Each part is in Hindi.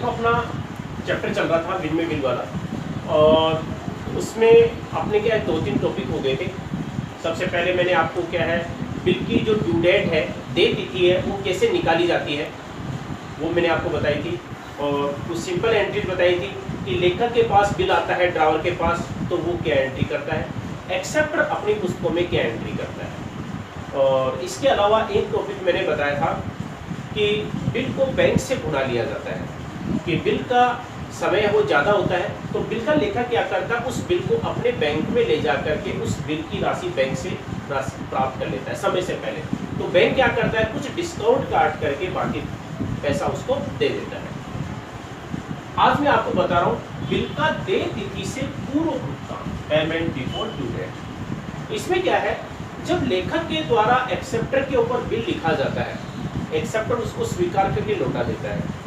देखो अपना चैप्टर चल रहा था बिल में बिल वाला, और उसमें अपने क्या है 2-3 टॉपिक हो गए थे। सबसे पहले मैंने आपको क्या है बिल की जो ड्यू डेट है, दे तिथि है, वो कैसे निकाली जाती है वो मैंने आपको बताई थी, और कुछ सिंपल एंट्रीज बताई थी कि लेखक के पास बिल आता है ड्रावर के पास तो वो क्या एंट्री करता है, एक्सेप्टर अपनी पुस्तकों में क्या एंट्री करता है। और इसके अलावा एक टॉपिक मैंने बताया था कि बिल को बैंक से भुना लिया जाता है, कि बिल का समय वो ज़्यादा होता है तो बिल का लेखक क्या करता है, उस बिल को अपने बैंक में ले जा करके उस बिल की राशि बैंक से राशि प्राप्त कर लेता है समय से पहले। तो बैंक क्या करता है, कुछ डिस्काउंट काट करके बाकी पैसा उसको दे देता है। आज मैं आपको बता रहा हूँ बिल का देय तिथि से पूर्व भुगतान, पेमेंट बिफोर ड्यू डेट। इसमें क्या है, जब लेखक के द्वारा एक्सेप्टर के ऊपर बिल लिखा जाता है, एक्सेप्टर उसको स्वीकार करके लौटा देता है।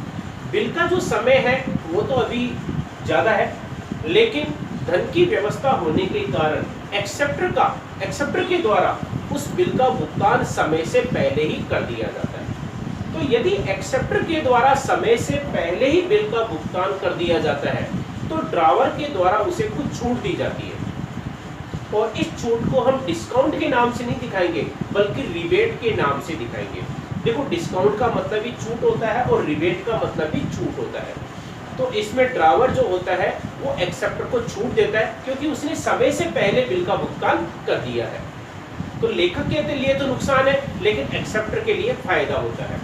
बिल का जो समय है वो तो अभी ज़्यादा है, लेकिन धन की व्यवस्था होने के कारण एक्सेप्टर के द्वारा उस बिल का भुगतान समय से पहले ही कर दिया जाता है। तो यदि एक्सेप्टर के द्वारा समय से पहले ही बिल का भुगतान कर दिया जाता है तो ड्रावर के द्वारा उसे कुछ छूट दी जाती है, और इस छूट को हम डिस्काउंट के नाम से नहीं दिखाएंगे बल्कि रिबेट के नाम से दिखाएंगे। देखो डिस्काउंट का मतलब भी छूट होता है और रिबेट का मतलब भी छूट होता है। तो इसमें ड्रावर जो होता है वो एक्सेप्टर को छूट देता है क्योंकि उसने समय से पहले बिल का भुगतान कर दिया है। तो लेखक के लिए तो नुकसान है, लेकिन एक्सेप्टर के लिए फायदा होता है।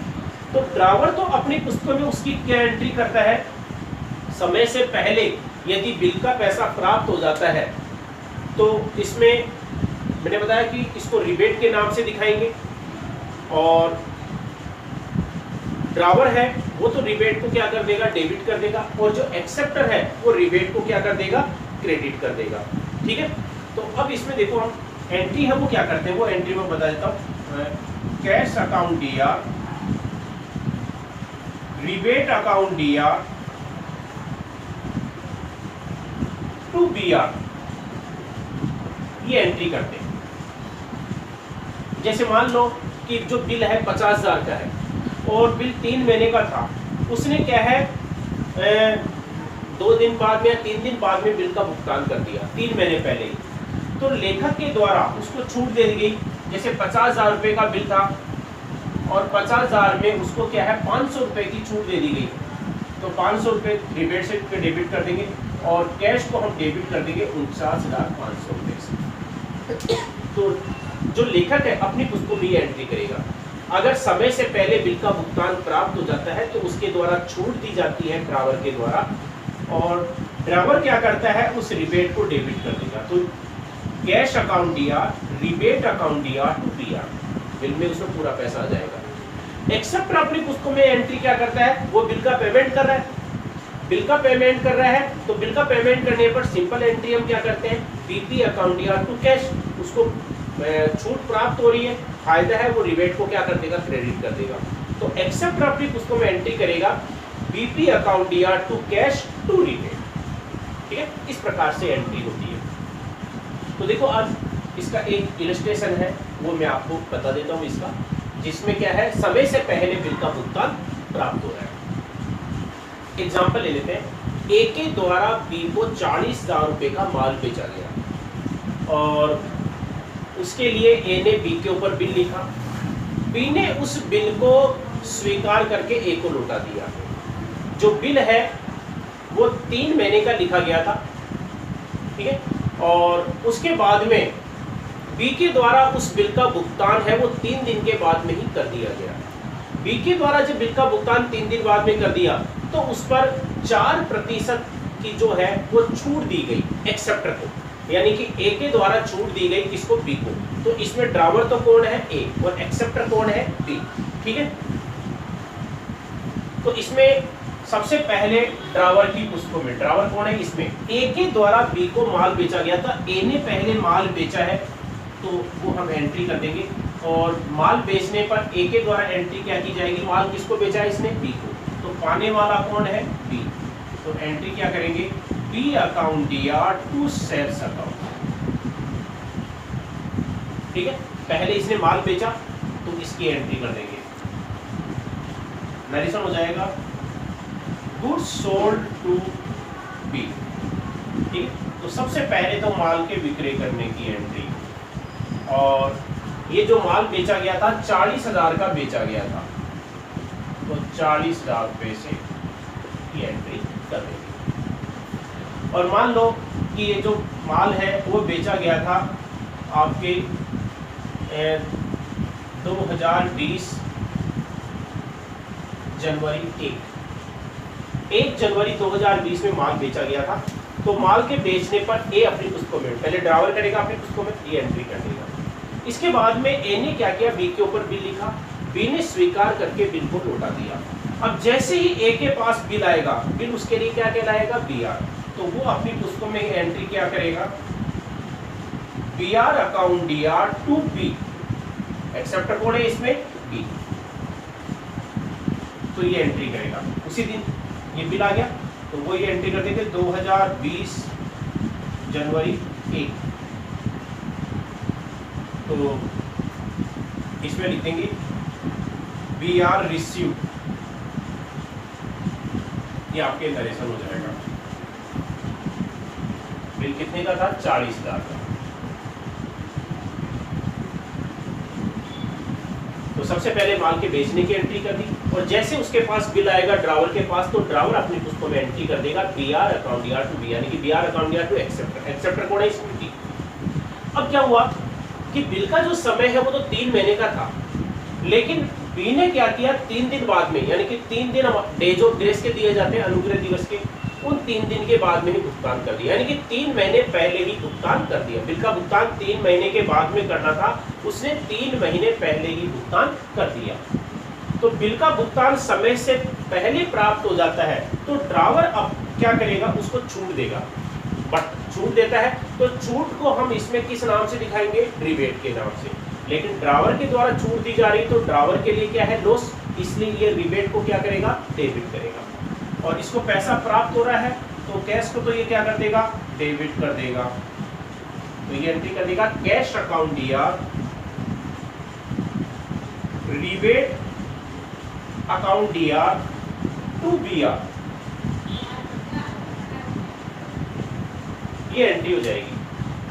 तो ड्रावर तो अपनी पुस्तकों में उसकी क्या एंट्री करता है, समय से पहले यदि बिल का पैसा प्राप्त हो जाता है तो इसमें मैंने बताया कि इसको रिबेट के नाम से दिखाएंगे, और ड्रावर है वो तो रिबेट को क्या कर देगा, डेबिट कर देगा, और जो एक्सेप्टर है वो रिबेट को क्या कर देगा, क्रेडिट कर देगा। ठीक है, तो अब इसमें देखो हम एंट्री है वो क्या करते हैं, वो एंट्री में बता देता हूँ। कैश अकाउंट दिया, रिबेट अकाउंट दिया टू बीआर, ये एंट्री करते हैं। जैसे मान लो कि जो बिल है 50,000 का है और बिल 3 महीने का था, उसने क्या है 2 दिन बाद में या 3 दिन बाद में बिल का भुगतान कर दिया 3 महीने पहले ही, तो लेखक के द्वारा उसको छूट दे दी गई। जैसे 50,000 रुपये का बिल था और 50,000 में उसको क्या है 500 रुपये की छूट दे दी गई, तो 500 रुपये रिबेट से डेबिट कर देंगे और कैश को हम डेबिट कर देंगे 49,500 रुपये से। तो जो लेखक है अपनी पुस्तकों में एंट्री करेगा। अगर समय से पहले बिल का भुगतान प्राप्त हो जाता है तो उसके द्वारा छूट दी जाती है ड्रावर के द्वारा, और ड्रावर क्या करता है उस रिबेट को डेबिट कर देगा। तो कैश अकाउंट दिया, रिबेट अकाउंट दिया टू बीआर, बिल में उसमें पूरा पैसा आ जाएगा। एक्सेप्टर अपनी पुस्तकों में एंट्री क्या करता है, वो बिल का पेमेंट कर रहा है, बिल का पेमेंट कर रहा है, तो बिल का पेमेंट करने पर सिंपल एंट्री हम क्या करते हैं, बीपी अकाउंट दिया टू कैश, उसको छूट प्राप्त हो रही है, फायदा है, वो रिबेट को क्या कर देगा, क्रेडिट कर देगा। तो एक्सेप्टर अपनी पुस्तकों में एंट्री करेगा बीपी अकाउंट दिया टू कैश टू रिबेट। ठीक है, इस प्रकार से एंट्री होती है। तो देखो आज इसका एक इलस्ट्रेशन है वो मैं आपको बता देता हूँ इसका, जिसमें क्या है समय से पहले बिल का भुगतान प्राप्त हो रहा है। एग्जाम्पल ले लेते हैं, ए के द्वारा बी को 40,000 रुपये का माल बेचा गया और उसके लिए ए ने बी के ऊपर बिल लिखा, बी ने उस बिल को स्वीकार करके ए को लौटा दिया। जो बिल है वो 3 महीने का लिखा गया था, ठीक है, और उसके बाद में बी के द्वारा उस बिल का भुगतान है वो 3 दिन के बाद में ही कर दिया गया। बी के द्वारा जब बिल का भुगतान 3 दिन बाद में कर दिया तो उस पर 4% की जो है वो छूट दी गई एक्सेप्टर को, यानी कि ए के द्वारा छूट दी गई किसको, बी को। तो इसमें ड्रावर तो कौन है, ए, और एक्सेप्टर कौन है, बी। ठीक है, तो इसमें सबसे पहले ड्रावर की पुस्तकों में ड्रावर कौन है, इसमें ए के द्वारा बी को माल बेचा गया था, ए ने पहले माल बेचा है तो वो हम एंट्री कर देंगे, और माल बेचने पर ए के द्वारा एंट्री क्या की जाएगी, माल किसको बेचा है इसने, बी को, तो पाने वाला कौन है, बी। तो एंट्री क्या करेंगे, बी अकाउंट दिया टू सेल्स अकाउंट। ठीक है, पहले इसने माल बेचा तो इसकी एंट्री कर देंगे, नरेशन हो जाएगा गुड्स सोल्ड टू बी। ठीक, तो सबसे पहले तो माल के विक्रय करने की एंट्री, और ये जो माल बेचा गया था 40,000 का बेचा गया था, तो 40,000 रुपये से ये एंट्री कर देंगे। और मान लो कि ये जो माल है वो बेचा गया था आपके 2020 जनवरी 1 जनवरी 2020 में माल बेचा गया था। तो माल के बेचने पर ए अपनी पुस्तकों में पहले ड्रावर करेगा, अपनी पुस्तकों में ये एंट्री कर देगा। इसके बाद में ए ने क्या किया, बी के ऊपर बिल लिखा, बी ने स्वीकार करके बिल को लौटा दिया। अब जैसे ही ए के पास बिल आएगा, बिल उसके लिए क्या कहलाएगा, बी आर, तो वो अपनी पुस्तकों में एंट्री क्या करेगा, B R account D R to B, acceptor कौन है इसमें, बी, तो ये एंट्री करेगा। उसी दिन ये बिल आ गया तो वो ये एंट्री कर देंगे 2020 जनवरी 1, तो इसमें लिख देंगे बी आर रिसीव, ये आपके नरेशन हो जाएगा। बिल कितने का था, 40,000 का। तो सबसे पहले माल के बेचने की एंट्री कर दी, और जैसे उसके पास बिल आएगा ड्रावर के पास, तो ड्रावर अपनी पुस्तकों में एंट्री कर देगा B R account D R to B, यानी कि B R account D R to acceptor, acceptor कौन है इसमें, बी। अब क्या हुआ कि बिल का जो समय है वो तो 3 महीने का था, लेकिन बी ने क्या किया, 3 दिन बाद में, यानी कि 3 दिन डेज ऑफ ग्रेस के दिए जाते हैं, अनुग्रह दिवस के, उन 3 दिन के बाद में ही भुगतान कर दिया, यानी कि 3 महीने पहले ही भुगतान कर दिया। बिल का भुगतान 3 महीने के बाद में करना था, उसने 3 महीने पहले ही भुगतान कर दिया। तो बिल का भुगतान समय से पहले प्राप्त हो जाता है, तो ड्रावर अब क्या करेगा, उसको छूट देगा, बट छूट देता है तो छूट को हम इसमें किस नाम से दिखाएंगे, रिबेट के नाम से। लेकिन ड्रावर के द्वारा छूट दी जा रही, तो ड्रावर के लिए क्या है, लॉस, इसलिए ये रिबेट को क्या करेगा, डेबिट करेगा। और इसको पैसा प्राप्त हो रहा है, तो कैश को तो ये क्या कर देगा, डेबिट कर देगा, तो ये एंट्री कर देगा cash account D R rebate account D R to B R, ये एंट्री हो जाएगी।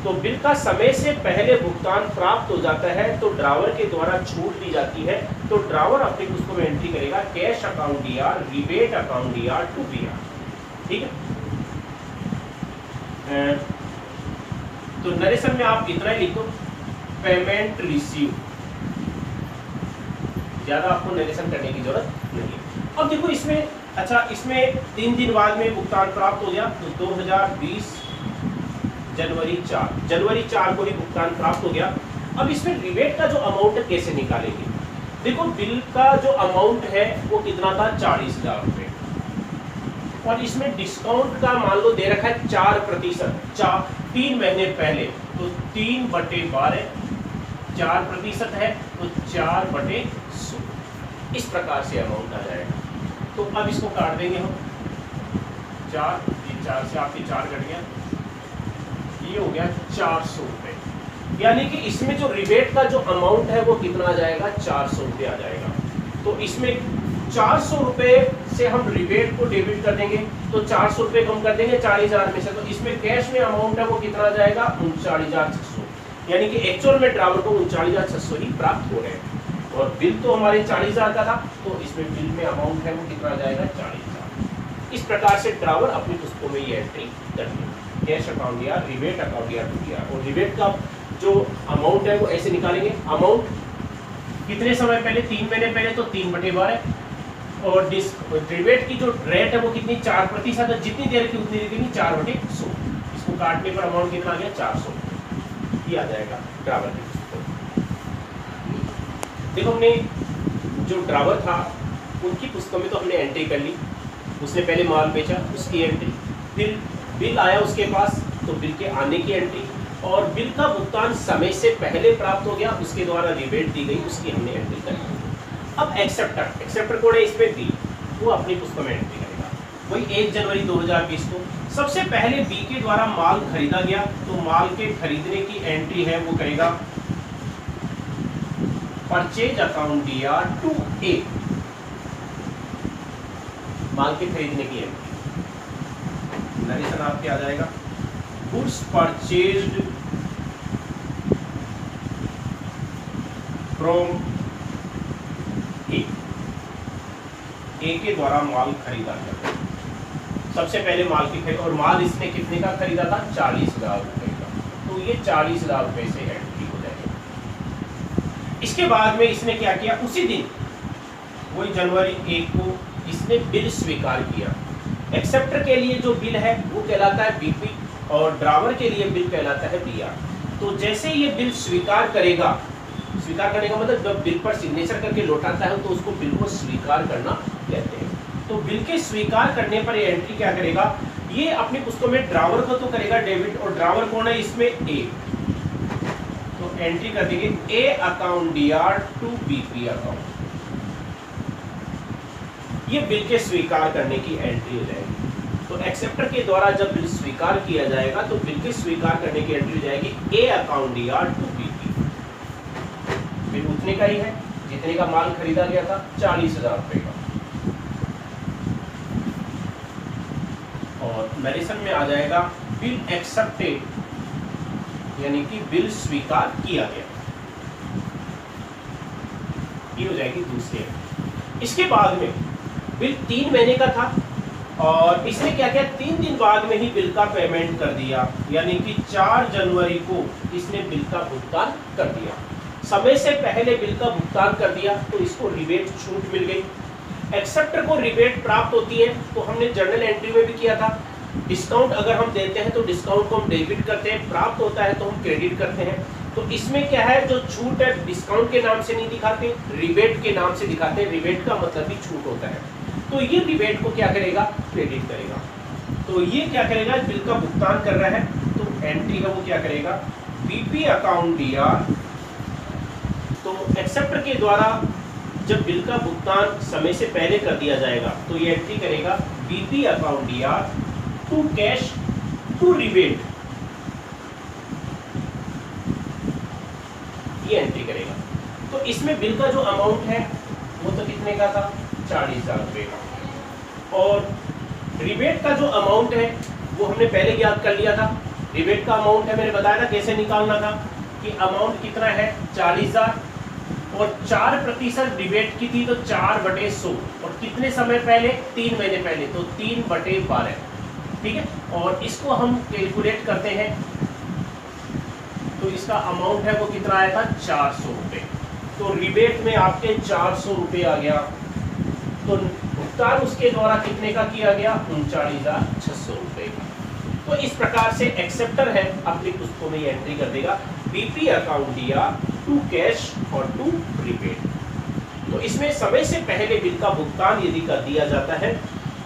तो बिल का समय से पहले भुगतान प्राप्त हो जाता है, तो ड्रावर के द्वारा छूट दी जाती है, तो ड्रावर अपनी पुस्तकों में एंट्री करेगा cash account D R rebate account D R to B R. ठीक है, तो नरेशन में आप इतना ही लिखो, पेमेंट रिसीव, ज्यादा आपको नरेशन करने की जरूरत नहीं। अब देखो इसमें, अच्छा इसमें 3 दिन बाद में भुगतान प्राप्त हो गया, तो 2020 जनवरी 4 को ही भुगतान प्राप्त हो गया। अब इसमें रिबेट का जो अमाउंट कैसे निकालेंगे, देखो बिल का जो अमाउंट है वो कितना था, 40,000 रुपये, और इसमें डिस्काउंट का मान लो दे रखा है 4%, 3 महीने पहले, तो 3/12, 4% है तो 4/100, इस प्रकार से अमाउंट आ जाएगा। तो अब इसको काट देंगे हम, 4 से आपके 4 कट गया, ये हो गया 400 रुपये, यानी कि इसमें जो रिबेट का जो अमाउंट है वो कितना आ जाएगा, 400 रुपये आ जाएगा। तो इसमें 400 रुपये से हम रिबेट को डेबिट कर देंगे, तो 400 रुपये कम कर देंगे 40,000 में से, तो इसमें कैश में अमाउंट है वो कितना आ जाएगा, 39,600, यानी कि एक्चुअल में ड्रावर को 39,600 ही प्राप्त हो रहे हैं, और बिल तो हमारे 40,000 का था, तो इसमें बिल में अमाउंट है वो कितना आ जाएगा, 40,000। इस प्रकार से ड्रावर अपनी पुस्तकों में ये एंट्री करनी है, कैश अकाउंट या रिबेट अकाउंट या टू दिया। और रिबेट का जो अमाउंट है वो ऐसे निकालेंगे, अमाउंट कितने समय पहले, 3 महीने पहले, तो 3/12, और रिबेट की जो रेट है वो कितनी, 4%, जितनी देर की उतनी देर की 4/100, इसको काटने पर अमाउंट कितना आ गया, 400, ये आ जाएगा ड्रावर की पुस्तकों। देखो हमने जो ड्रावर था उनकी पुस्तकों में तो हमने एंट्री कर ली, उसने पहले माल बेचा उसकी एंट्री, फिर बिल आया उसके पास तो बिल के आने की एंट्री, और बिल का भुगतान समय से पहले प्राप्त हो गया, उसके द्वारा रिबेट दी गई, उसकी हमने एंट्री करी। अब एक्सेप्टर कोड है इसमें बी, वो अपनी पुस्तक में एंट्री करेगा, वही 1 जनवरी 2020 को सबसे पहले बी के द्वारा माल खरीदा गया, तो माल के खरीदने की एंट्री है वो करेगा purchase account D R to A, माल के खरीदने की एंट्री। नरेशन आपके आ जाएगा गुड्स परचेज्ड फ्रॉम ए के द्वारा माल खरीदा गया। सबसे पहले माल की खरीद, और माल इसने कितने का खरीदा था? 40,000 रुपए का। तो ये 40,000 रुपए से एंट्री हो जाएगी। इसके बाद में इसने क्या किया? उसी दिन वही जनवरी 1 को इसने बिल स्वीकार किया। एक्सेप्टर के लिए जो बिल है वो कहलाता है बीपी और ड्रावर के लिए बिल कहलाता है बीआर। तो जैसे ये बिल स्वीकार करेगा, स्वीकार करने का मतलब जब बिल पर सिग्नेचर करके लौटाता है तो उसको बिल को स्वीकार करना कहते हैं। तो बिल के स्वीकार करने पर ये एंट्री क्या करेगा? ये अपनी पुस्तकों में ड्रावर को तो करेगा डेबिट, और ड्रावर कौन है इसमें? ए। तो एंट्री कर देंगे A account DR to BP account. ये बिल के स्वीकार करने की एंट्री हो जाएगी। तो एक्सेप्टर के द्वारा जब बिल स्वीकार किया जाएगा तो बिल के स्वीकार करने की एंट्री हो जाएगी A account DR to BP. Bill उतने का ही है जितने का माल खरीदा गया था, 40,000 रुपए का। और नरेशन में आ जाएगा बिल एक्सेप्टेड, यानी कि बिल स्वीकार किया गया। ये हो जाएगी दूसरी। इसके बाद में बिल 3 महीने का था और इसने क्या किया? 3 दिन बाद में ही बिल का पेमेंट कर दिया, यानी कि 4 जनवरी को इसने बिल का भुगतान कर दिया। समय से पहले बिल का भुगतान कर दिया तो इसको रिबेट छूट मिल गई। एक्सेप्टर को रिबेट प्राप्त होती है, तो हमने जर्नल एंट्री में भी किया था। डिस्काउंट अगर हम देते हैं तो डिस्काउंट को हम डेबिट करते हैं, प्राप्त होता है तो हम क्रेडिट करते हैं। तो इसमें क्या है, जो छूट है डिस्काउंट के नाम से नहीं दिखाते, रिबेट के नाम से दिखाते हैं। रिबेट का मतलब भी छूट होता है। तो ये रिबेट को क्या करेगा? क्रेडिट करेगा। तो ये क्या करेगा? बिल का भुगतान कर रहा है तो एंट्री है वो क्या करेगा? BP account D R. तो एक्सेप्टर के द्वारा जब बिल का भुगतान समय से पहले कर दिया जाएगा तो ये एंट्री करेगा BP account DR to cash to rebate. ये एंट्री करेगा। तो इसमें बिल का जो अमाउंट है वो तो कितने का था? 40,000 रुपए का। और रिबेट का जो अमाउंट है वो हमने पहले याद कर लिया था। रिबेट का अमाउंट है, मैंने बताया था कैसे निकालना था कि अमाउंट कितना है? 40,000 और 4% रिबेट की थी तो 4/100। और कितने समय पहले? 3 महीने पहले, तो 3/12। ठीक है। और इसको हम कैलकुलेट करते हैं तो इसका अमाउंट है वो कितना आया था? 400 रुपये। तो रिबेट में आपके 400 रुपये आ गया। तो भुगतान उसके द्वारा कितने का किया गया? 39,600 रुपये का। तो इस प्रकार से एक्सेप्टर है अपनी पुस्तकों में ये एंट्री कर देगा BP account DR to cash और टू रिबेट। तो इसमें समय से पहले बिल का भुगतान यदि कर दिया जाता है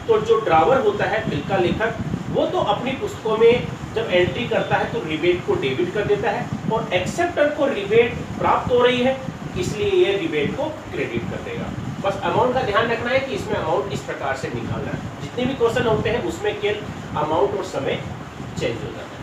तो जो ड्रावर होता है बिल का लेखक, वो तो अपनी पुस्तकों में जब एंट्री करता है तो रिबेट को डेबिट कर देता है, और एक्सेप्टर को रिबेट प्राप्त हो रही है इसलिए ये रिबेट को क्रेडिट कर देगा। बस अमाउंट का ध्यान रखना है कि इसमें अमाउंट इस प्रकार से निकालना है। जितने भी क्वेश्चन होते हैं उसमें केवल अमाउंट और समय चेंज हो जाता है।